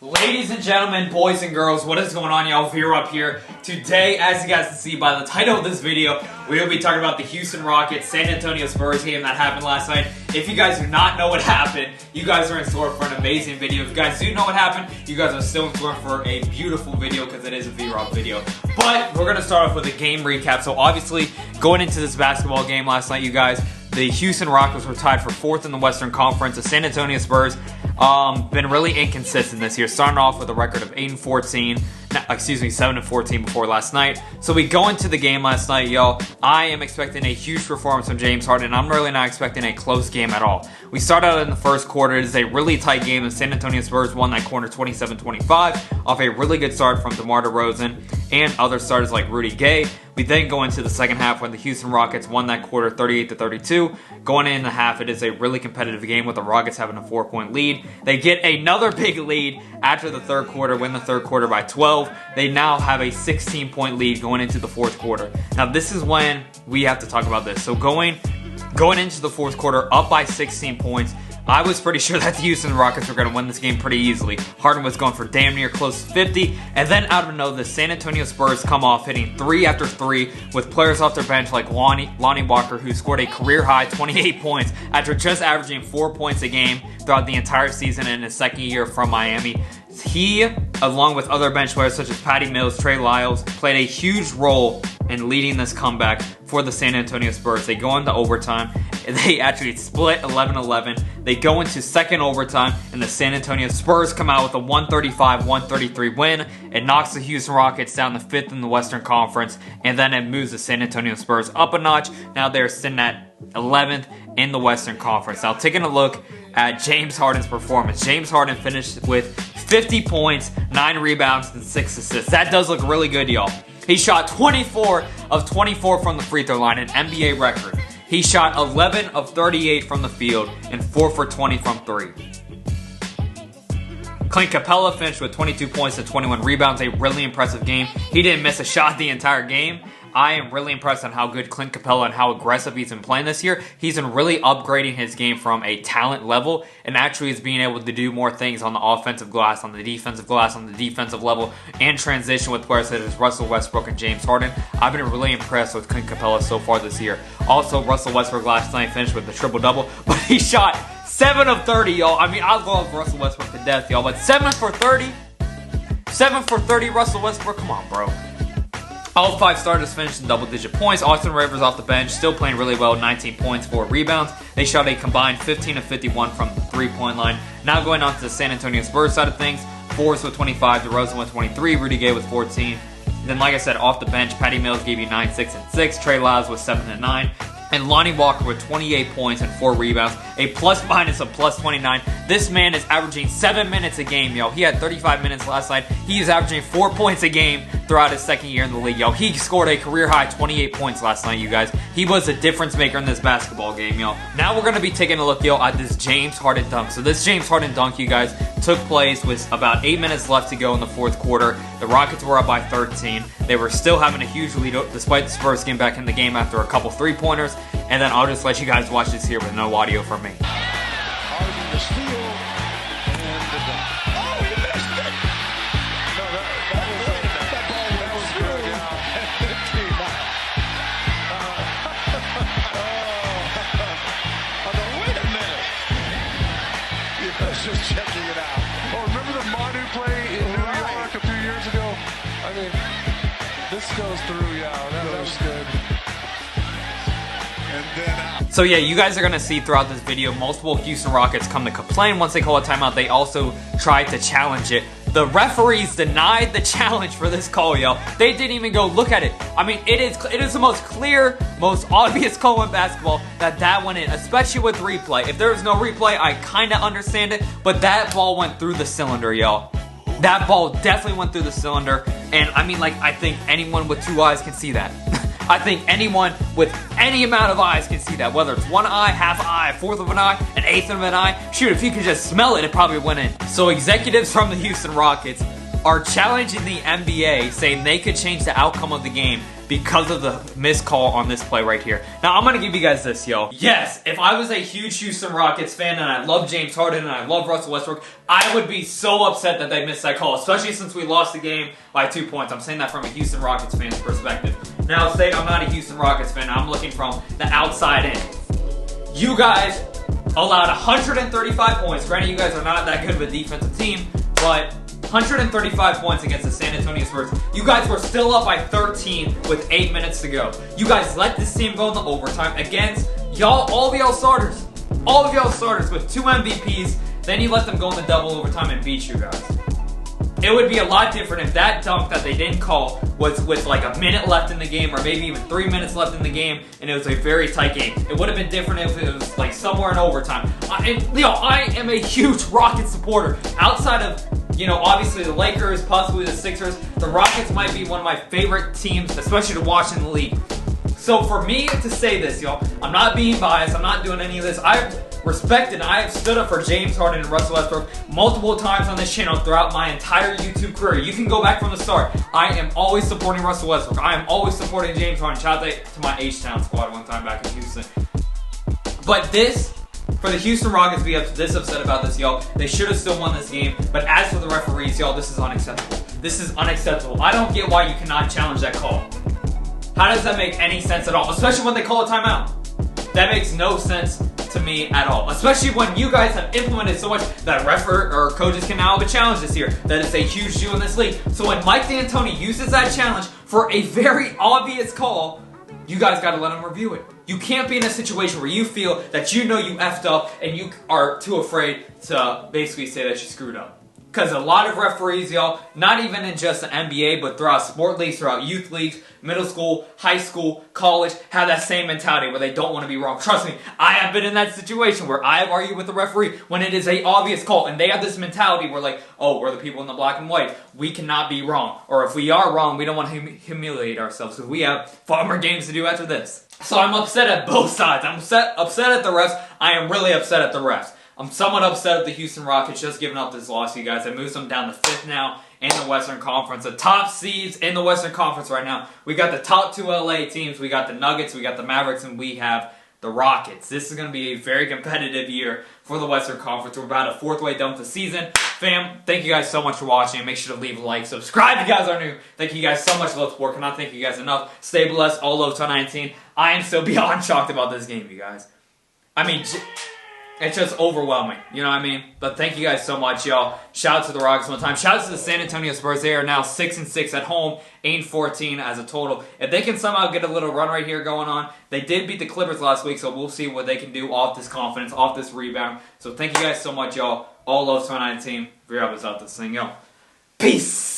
Ladies and gentlemen, boys and girls, what is going on, y'all? We're up here. Today, as you guys can see by the title of this video, we will be talking about the Houston Rockets, San Antonio Spurs game that happened last night. If you guys do not know what happened, you guys are in store for an amazing video. If you guys do know what happened, you guys are still in store for a beautiful video because it is a V-Rock video. But we're going to start off with a game recap. So obviously, going into this basketball game last night, you guys, the Houston Rockets were tied for 4th in the Western Conference. The San Antonio Spurs been really inconsistent this year, starting off with a record of 7-14 before last night. So we go into the game last night, y'all. I am expecting a huge performance from James Harden. I'm really not expecting a close game at all. We start out in the first quarter. It is a really tight game. The San Antonio Spurs won that quarter 27-25 off a really good start from DeMar DeRozan and other starters like Rudy Gay. We then go into the second half when the Houston Rockets won that quarter 38-32. Going in the half, it is a really competitive game with the Rockets having a 4-point lead. They get another big lead after the third quarter, win the third quarter by 12. They now have a 16-point lead going into the fourth quarter. Now, this is when we have to talk about this. So going into the fourth quarter, up by 16 points, I was pretty sure that the Houston Rockets were going to win this game pretty easily. Harden was going for damn near close to 50, and then out of nowhere, the San Antonio Spurs come off hitting 3 after 3 with players off their bench like Lonnie Walker, who scored a career-high 28 points after just averaging 4 points a game throughout the entire season in his second year from Miami. He, along with other bench players such as Patty Mills, Trey Lyles, played a huge role in leading this comeback for the San Antonio Spurs. They go into overtime. They actually split 11-11. They go into second overtime, and the San Antonio Spurs come out with a 135-133 win. It knocks the Houston Rockets down to 5th in the Western Conference, and then it moves the San Antonio Spurs up a notch. Now they're sitting at 11th in the Western Conference. Now taking a look at James Harden's performance. James Harden finished with 50 points, 9 rebounds, and 6 assists. That does look really good, y'all. He shot 24 of 24 from the free throw line, an NBA record. He shot 11 of 38 from the field and 4 for 20 from 3. Clint Capella finished with 22 points and 21 rebounds, a really impressive game. He didn't miss a shot the entire game. I am really impressed on how good Clint Capella and how aggressive he's been playing this year. He's been really upgrading his game from a talent level and actually is being able to do more things on the offensive glass, on the defensive glass, on the defensive level, and transition with players such as Russell Westbrook and James Harden. I've been really impressed with Clint Capella so far this year. Also, Russell Westbrook last night finished with a triple-double, but he shot 7 of 30, y'all. I mean, I love Russell Westbrook to death, y'all, but 7 for 30? 7 for 30, Russell Westbrook? Come on, bro. All 5 starters finished in double-digit points. Austin Rivers off the bench, still playing really well, 19 points, 4 rebounds. They shot a combined 15 of 51 from the three-point line. Now going on to the San Antonio Spurs side of things, Forrest with 25, DeRozan with 23, Rudy Gay with 14. Then, like I said, off the bench, Patty Mills gave you 9, 6, and 6. Trey Lyles with 7 and 9. And Lonnie Walker with 28 points and 4 rebounds, a plus-minus of plus 29. This man is averaging 7 minutes a game, yo. He had 35 minutes last night. He is averaging 4 points a game throughout his second year in the league, yo. He scored a career-high 28 points last night, you guys. He was a difference maker in this basketball game, yo. Now we're going to be taking a look, yo, at this James Harden dunk. So this James Harden dunk, you guys, took place with about 8 minutes left to go in the fourth quarter. The Rockets were up by 13. They were still having a huge lead despite the Spurs getting back in the game after a couple three-pointers. And then I'll just let you guys watch this here with no audio from me. Harden the steal. And the dunk. Oh, he missed it! No, that ball was through. And it came out. Wait a minute. You was just checking it out. Oh, remember the Manu play in New York a few years ago? I mean, this goes through, yeah. That was good. So yeah, you guys are going to see throughout this video multiple Houston Rockets come to complain once they call a timeout. They also tried to challenge it. The referees denied the challenge for this call, yo. They didn't even go look at it. I mean, it is the most clear, most obvious call in basketball that went in, especially with replay. If there was no replay, I kind of understand it, but that ball went through the cylinder, y'all. That ball definitely went through the cylinder, and I mean, like, I think anyone with 2 eyes can see that. I think anyone with any amount of eyes can see that. Whether it's 1 eye, half eye, 1/4 of an eye, an 1/8 of an eye. Shoot, if you could just smell it, it probably went in. So executives from the Houston Rockets are challenging the NBA, saying they could change the outcome of the game because of the missed call on this play right here. Now, I'm going to give you guys this, yo. Yes, if I was a huge Houston Rockets fan and I love James Harden and I love Russell Westbrook, I would be so upset that they missed that call, especially since we lost the game by 2 points. I'm saying that from a Houston Rockets fan's perspective. Now, say I'm not a Houston Rockets fan. I'm looking from the outside in. You guys allowed 135 points. Granted, you guys are not that good of a defensive team, but 135 points against the San Antonio Spurs. You guys were still up by 13 with 8 minutes to go. You guys let this team go into overtime against y'all, all of y'all starters. All of y'all starters with 2 MVPs. Then you let them go into double overtime and beat you guys. It would be a lot different if that dunk that they didn't call was with like a minute left in the game or maybe even 3 minutes left in the game and it was a very tight game. It would have been different if it was like somewhere in overtime. I am a huge Rockets supporter. Outside of, obviously the Lakers, possibly the Sixers, the Rockets might be one of my favorite teams, especially to watch in the league. So for me to say this, y'all, I'm not being biased, I'm not doing any of this. I've respected, I have stood up for James Harden and Russell Westbrook multiple times on this channel throughout my entire YouTube career. You can go back from the start. I am always supporting Russell Westbrook. I am always supporting James Harden. Shout out to my H-Town squad one time back in Houston. But this, for the Houston Rockets to be this upset about this, y'all, they should have still won this game. But as for the referees, y'all, this is unacceptable. This is unacceptable. I don't get why you cannot challenge that call. How does that make any sense at all? Especially when they call a timeout. That makes no sense to me at all. Especially when you guys have implemented so much that coaches can now have a challenge this year. That is a huge deal in this league. So when Mike D'Antoni uses that challenge for a very obvious call, you guys got to let him review it. You can't be in a situation where you feel that you effed up and you are too afraid to basically say that you screwed up. Because a lot of referees, y'all, not even in just the NBA, but throughout sport leagues, throughout youth leagues, middle school, high school, college, have that same mentality where they don't want to be wrong. Trust me, I have been in that situation where I have argued with the referee when it is an obvious call, and they have this mentality where like, oh, we're the people in the black and white. We cannot be wrong. Or if we are wrong, we don't want to humiliate ourselves because we have far more games to do after this. So I'm upset at both sides. I'm upset at the refs. I am really upset at the refs. I'm somewhat upset at the Houston Rockets just giving up this loss, you guys. It moves them down to 5th now in the Western Conference. The top seeds in the Western Conference right now. We got the top 2 LA teams. We got the Nuggets, we got the Mavericks, and we have the Rockets. This is going to be a very competitive year for the Western Conference. We're about a 4th way done with the season. Fam, thank you guys so much for watching. Make sure to leave a like, subscribe if you guys are new. Thank you guys so much for the support. Cannot thank you guys enough. Stay blessed. All love 2019. I am still beyond shocked about this game, you guys. I mean, it's just overwhelming, you know what I mean? But thank you guys so much, y'all. Shout out to the Rockets one time. Shout out to the San Antonio Spurs. They are now 6-6 at home, 8-14 as a total. If they can somehow get a little run right here going on, they did beat the Clippers last week, so we'll see what they can do off this confidence, off this rebound. So thank you guys so much, y'all. All love 2019. We're up this thing, yo. Peace!